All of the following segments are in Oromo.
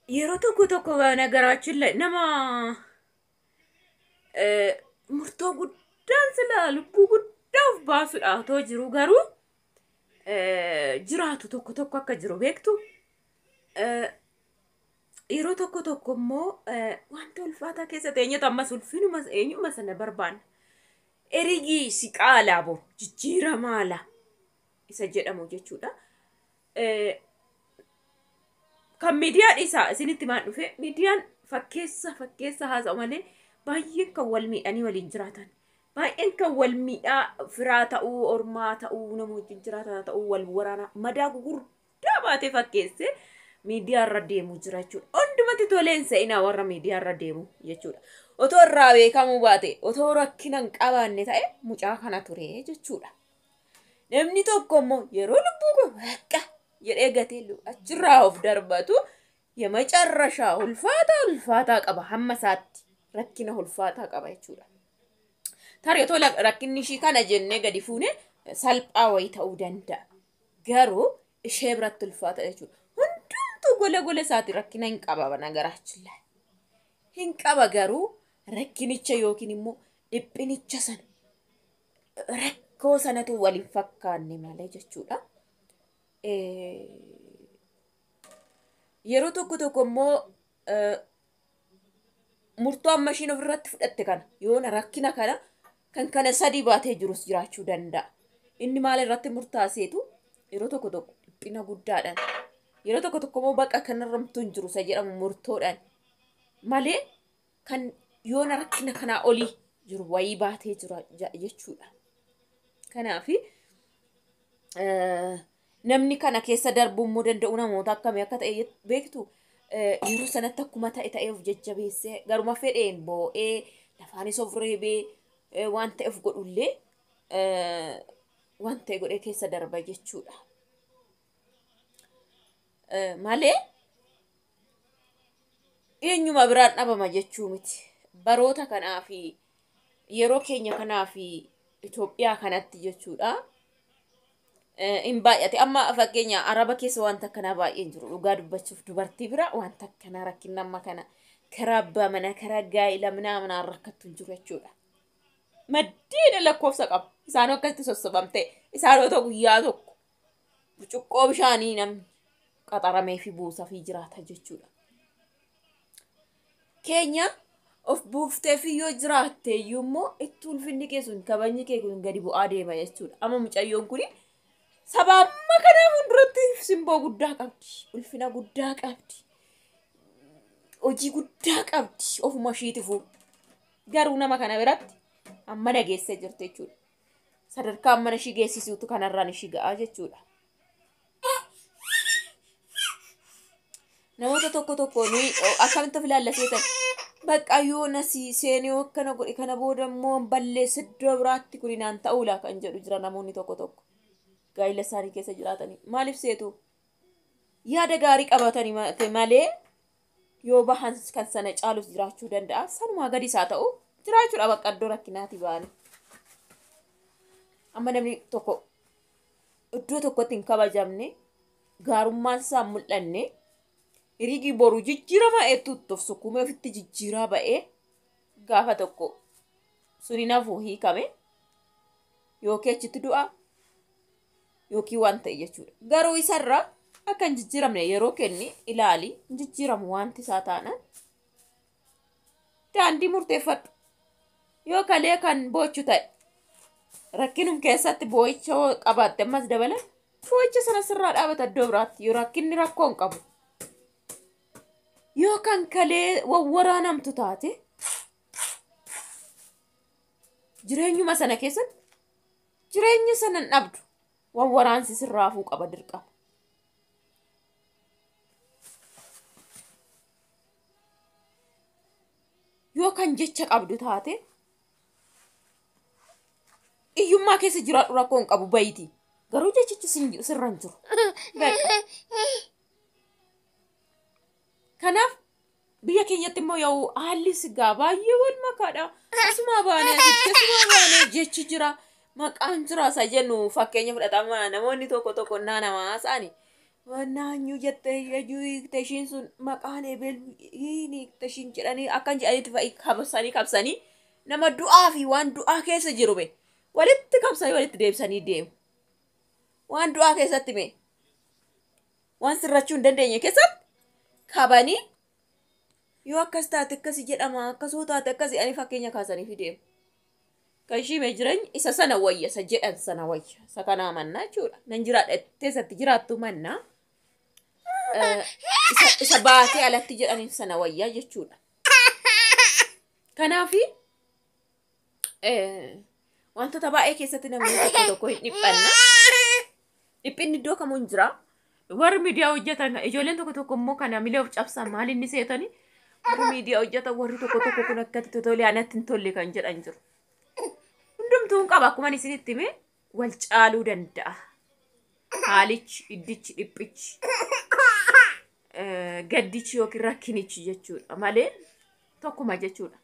yeroo tokko nagaraachuu illee nama murtoo guddaan sila lubbuu guddaa of baasuudha otoo jiru garuu jiraatu tokko akka jiru beektu. Yeroo tokko immoo wanta ulfaataa keessatti eenyutu ammas ulfinuma eenyuma sana barbaanna. Erigi si qaalaa boru jijjiiramaala isa jedhamu jechuudha. Kan miidiyaan isaa isinitti maan dhufe miidiyaan fakkeessa haasa'u malee baay'een kan wal miidhanii waliin jiraatan. Baay'een kan wal miidhaa firaa ta'uu ormaa ta'uu nama wajjin jiraatan ta'uu wal waraana madaa gurguddaa baatee fakkeesse miidiyaa irra deemu jira jechuudha. Hundumatti toleen sa'inaa warra miidiyaa irra deemu jechuudha. Otoo irraa beekamuu baate otoo rakkina hin qabaanne ta'e mucaa kana ture jechuudha. Namni tokko immoo yeroo lubbuu kun akka jedhee gatee achirraa of darbatu የመጨረሻ ulfaataa qaba hamma isaatti rakkina ulfaataa qaba jechuudha. Tarii otoo rakkinni ishii kana jennee gadi fuune salphaa wayii ta'uu danda'a. Garuu ishee biratti ulfaata jechuudha. Hundumtuu gola isaati rakkina hin qaba nagaraachilla. Hin qaba garuu rakkinicha yookiin immoo dhiphinicha sana rakkoo sanatu waliin fakkaanne malee jechuudha. Yeroo tokko immoo murtoo amma ishiin ofirratti fudhatte kana yoona rakkina kana sadii baatee jirus jiraachuu danda'a. Inni maal irratti murtaaseetu yeroo tokko dhiphina guddaadhaan yeroo tokko immoo baqa kanarramtuu hin jiru isa jedhamu murtoodhaan malee kan yoona rakkina kanaa olii jiru wayii baatee jira jechuudha. Kanaafi namni kana keessa darbuu immoo danda'u namoota akkamii akka ta'e beektu. Yeroo sanatti akkuma ta'e of jajjabeessee garuma fedheen boo'ee lafaanis of reebee waan ta'eef godhullee waan ta'e godhee keessa darba jechuudha. Malee eenyuma biraan dhabama jechuu miti. Baroota kanaa fi yeroo keenya kanaa fi Itoophiyaa kanatti jechuudha. In baay'ate amma fakkeenya araba keessa wanta kana baay'een jiru dhugaa dubbachuuf dubartii bira wanta kana rakkinna amma kana karaa abbaa mana karaa gaa'ila mana rakkattu jiru jechuudha. Maddiidha lakkoofsa qaba. Isaan akkasitti sossobamte isaanota guyyaa tokko burcuqqoo bishaanii namni qaxaramee fi buusaa fi jiraata jechuudha. Keenya of buuftee fi yoo jiraatte iyyuu immoo itti ulfinni kee sun kabajni kee kun gadi bu'aa deema jechuudha. Amma mucayyoon kuni sababuma kanaaf hunduratti simboo guddaa qabdi. Ulfina guddaa qabdi. Hojii guddaa qabdi. Ofuma ishiitiifuu. Garuu nama kana biratti amma nageessee jirti jechuudha. Sadarkaa mana ishii geessisuutu kanarraan ishii ga'aa jechuudha. Namoota tokko ni akkamitti of ilaallatee ta'e bakka yoo nasi seenee akkana godhe kana booda immoo balleessa iddoo biraatti kuni naan ta'uula kan jedhu jira namoonni tokko. Gaa'ila isaanii keessa jiraatanii maaliif seetu yaada gaarii qabatanii malee yoo bahan kan sana caalus jiraachuu danda'a. Sanumaa gadi isaa ta'u jiraachuudha bakka iddoo rakkinaati ba'anii. Amma namni tokko iddoo tokkotti hin kabajamne gaarummaan isaa mul'anne hirigi boru jijjiirama eetuutti of sukkuumee ofitti jijjiiraa ba'ee gaafa tokko suni nafuu hiikame yookiin achitti du'a yookiin waan ta'e jechuudha. Garuu isarraa akka hin jijjiiramne yeroo kenni ilaali jijjiiramu wanti isaa taanaan daandii murteeffadhu. Yoo kalee kan boochu ta'e rakkinum keessatti boo'icha qabaatte ammas dabala boo'icha sana sirraa dhaabata iddoo biraatti yoo rakkinni rakkoo hin qabu. Yoo kan kalee wawwaraanamtu taate jireenyuma sana keessatti jireenya sana hin dhabdu. Wawwaraansi sirraafuu qaba dirqama. Yoo kan jecha qabdu taate iyyummaa keessa jiraadhu rakkoo hin qabu bayitii. Garuu jechichi sirra hin jiru. Kanaaf biyya keenyatti immoo yoo haalli sigaa baay'ee wal makaadha. Asuma baanee jechi jira. Maqaan jira isa jennu fakkeenya fudhatama namoonni tokko nama haasa'ani naanyu jettee iyyuu tashiin sun maqaan eebelni tashiin jedhanii akkan jedhanitti fa'i kabsanii nama du'aa fi waan du'aa keessa jiru be walitti kabsanii walitti deebisanii deemu. Waan du'aa keessatti me waan sirrachuu hin dandeenye keessatti kabanii yoo akkas taate akkasi jedhama akkasoo taate akkasi ani fakkeenya kaasanii fi deemu. Kan ishii mee jireenya isa sana wayya isa jedhan sana wayya isa kanaa mannaa jechuudha. Nan jiraadha teessatti jiraattu mannaa. Isa baatee alatti jedhaniif sana wayyaa jechuudha. Kanaafi wantoota baay'ee keessatti namni tokko tokko hin dhiphanna. Dhiphinni iddoo kamuu hin jira. Warri miidiyaa hojjetan ijoolleen tokko tokko immoo kana miila of cabsan maal inni seetani warri miidiyaa hojjetan warri tokko tokko kun akkatti tolee anatti hin tolle kan jedhan jiru. Hundumtuun qaba akkuma isinitti hime wal caaluu danda'a. Haalichi, iddichi, dhiphichi, gaddichi yookiin rakkinichi jechuudha malee tokkuma jechuudha.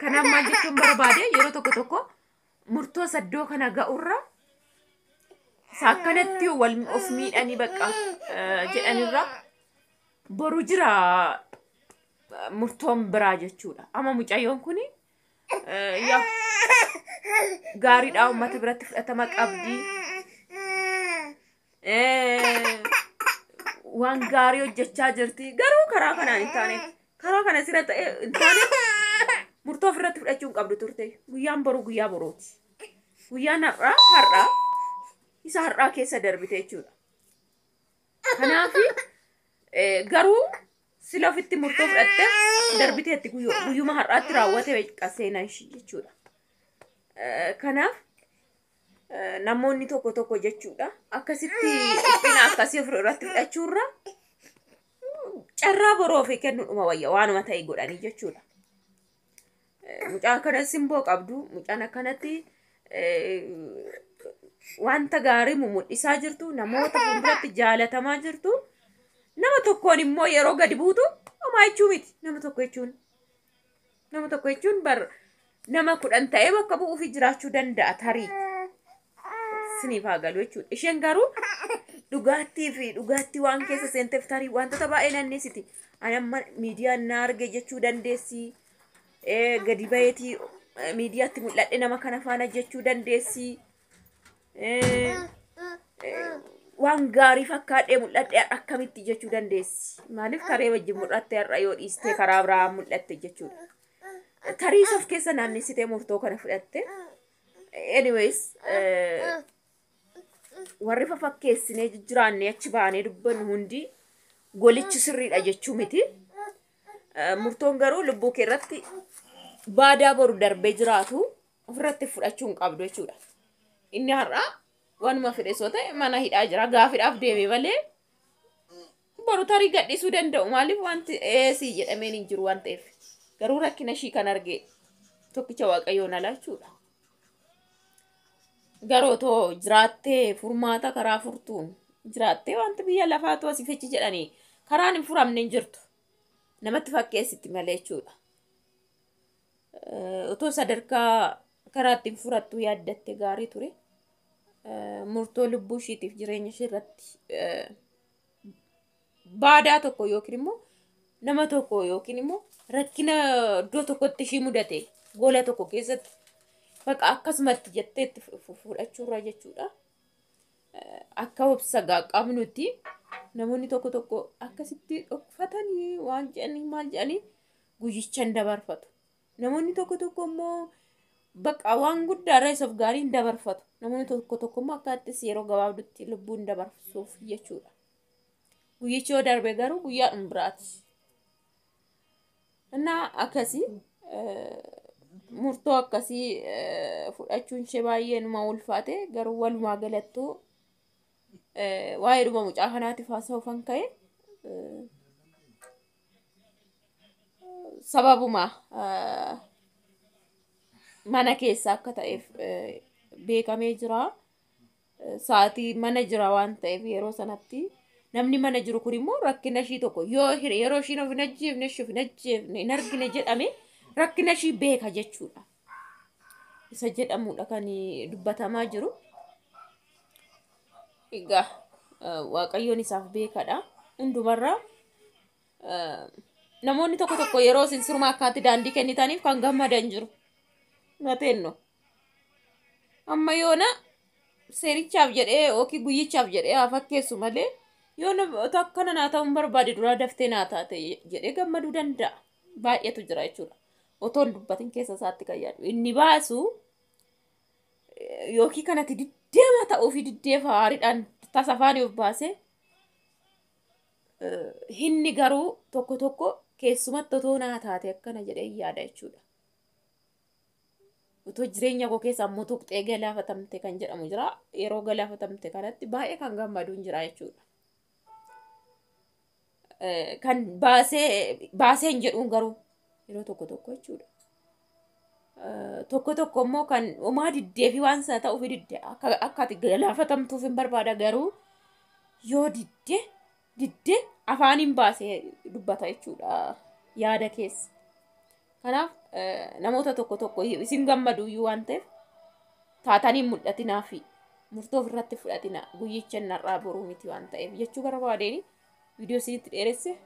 Kanaaf maal jechuun barbaade yeroo tokko tokko murtoo saddoo kana ga'urra saakkanatti wal of miidhanii bakka jedhanirra boru jira murtoon biraa jechuudha. Amma mucayyoon kuni yaa gaariidhaa uummata biratti fudhatama qabdi. Waan gaarii hojjechaa jirti garuu karaa kanaan hin taane karaa kana sira ta'e hin taane murtoo ofirratti fudhachuu hin qabdu turte guyyaan boru guyyaa borooti. Guyyaan har'aa isa har'aa keessa darbite jechuudha. Kanaaf garuu sila ofitti murtoo fudhatte darbiteetti guyyuma har'aatti raawwate qaseena ishii jechuudha. Kanaaf namoonni tokko tokko jechuudha akkasitti dhiphina akkasii ofirratti fudhachuurra carraa boroo ofii kennuudhuma wayya waanuma ta'e godhanii jechuudha. Mucaan akkanas simboo qabdu mucaan akkanatti wanta gaarii mul'isaa jirtu namoota fuulduratti jaalatamaa jirtu nama tokkoon immoo yeroo gadi buutu homaa jechuu miti nama tokko jechuun bar nama 10 ta'ee bakka bu'uufi jiraachuu danda'a tarii. Siniif haa galu jechuudha. Isheen garuu dhugaatii waan keessa seenteef tarii wantoota baay'ee nanneessiti. Ani amma miidiyaan na arge jechuu dandeessi. Gadi baheetii miidiyaatti mul'adhe nama kana faana jechuu dandeessi. Waan gaarii fakkaadhee mul'adhe akkamitti jechuu dandeessi. Maaliif karee wajjin mul'atte har'a yoo dhiistee karaa biraa mul'atte jechuudha. Tarii of keessa naannessitee murtoo kana fudhatte. Anyways, warri fakkeessinee jiraannee achi baanee dubbannu hundi golichi sirriidha jechuu miti. Murtoon garuu lubbuu kee irratti baadaa boru darbee jiraatu ofirratti fudhachuu hin qabdu jechuudha. Inni har'aa waanuma fedhesoo ta'e mana hidhaa jira gaafiidhaaf deemee malee boru tarii gadhiisuu danda'u maaliif wanti eesii jedhameen hin jiru waan ta'eef garuu rakkina ishii kan arge tokkicha waaqayyoon ala jechuudha. Garuu too jiraattee furmaata karaa furtuun jiraattee wanti biyya lafaatu asii fechi jedhanii karaan hin furamne hin jirtu. Namatti fakkeessitti malee jechuudha. Otoo sadarkaa karaa ittiin furattu yaaddatte gaarii ture. Murtoo lubbuu ishiitiif jireenya ishee irratti baadaa tokko yookiin immoo nama tokko yookiin immoo rakkina iddoo tokkotti ishii mudate gola tokko keessatti bakka akkasumatti jettee itti fudhachuurra jechuudha. Akka obsa qabnutti namoonni tokko tokko akkasitti dhokfatanii waan jedhanii maal jedhanii guyyichaan dabarfatu. Namoonni tokko tokko immoo bakka waan guddaarra isaaf gaariin dabarfatu. Namoonni tokko tokko immoo akkaattis yeroo gabaabdutti lubbuun dabarsuuf jechuudha. Guyyichi yoo darbe garuu guyyaadhuma biraati. Innaa akkasii murtoo akkasii fudhachuun ishee baay'ee numa ulfaate garuu walumaa galattuu waa'ee dhuma mucaa kanaatiif haasa'uufan ka'e sababuma mana keessa akka ta'eef beekamee jira. Sa'aatii mana jira waan ta'eef yeroo sanatti namni mana jiru kun immoo rakkina ishii tokko yeroo ishiin of hin ajjeefne hin argine jedhame rakkina ishii beeka jechuudha. Isa jedhamudha kan dubbatamaa jiru. Egaa waaqayyoon isaaf beekadha. Hundumarraa namoonni tokko tokko yeroo isin siruma akkaatti daandii kennitaniif kan gammadan jiru. Nateenno. Amma yoona seerichaaf jedhee yookiin guyyichaaf jedhee haa fakkeessu malee yoona akkana naa ta'uun barbaade duraa daftee naa taate jedhee gammaduu danda'a. Baay'eetu jira jechuudha. Otoon dubbatin keessa isaatti kan yaadu. Inni baasu yookiin kanatti diddeema ta'uu fi diddeefa haariidhaan tasafaan of baasee hinni garuu tokko tokko keessumatti otoo naa taate akkana jedhee yaada jechuudha. Otoo jireenya koo keessa ammoo tuqxee galaafatamte kan jedhamu jira. Yeroo galaafatamte kanatti baay'ee kan gammaduun jira jechuudha. Kan baaseen jedhuun garuu yeroo tokko tokko jechuudha. Tokko tokko immoo kan homaa diddee fi waan sana ta'uuf diddee akka ati galaafatamtuuf hin barbaada garuu yoo diddee afaaniin baasee dubbata jechuudha yaada keessa. Kanaaf namoota tokko tokko isin gammadu iyyuu waan ta'eef taatanii mul'atinaa fi murtoo ofirratti fudhatina guyyicha narraa boruu miti waan ta'eef jechuu barbaadeeni viidiyoo isinitti dheeresse.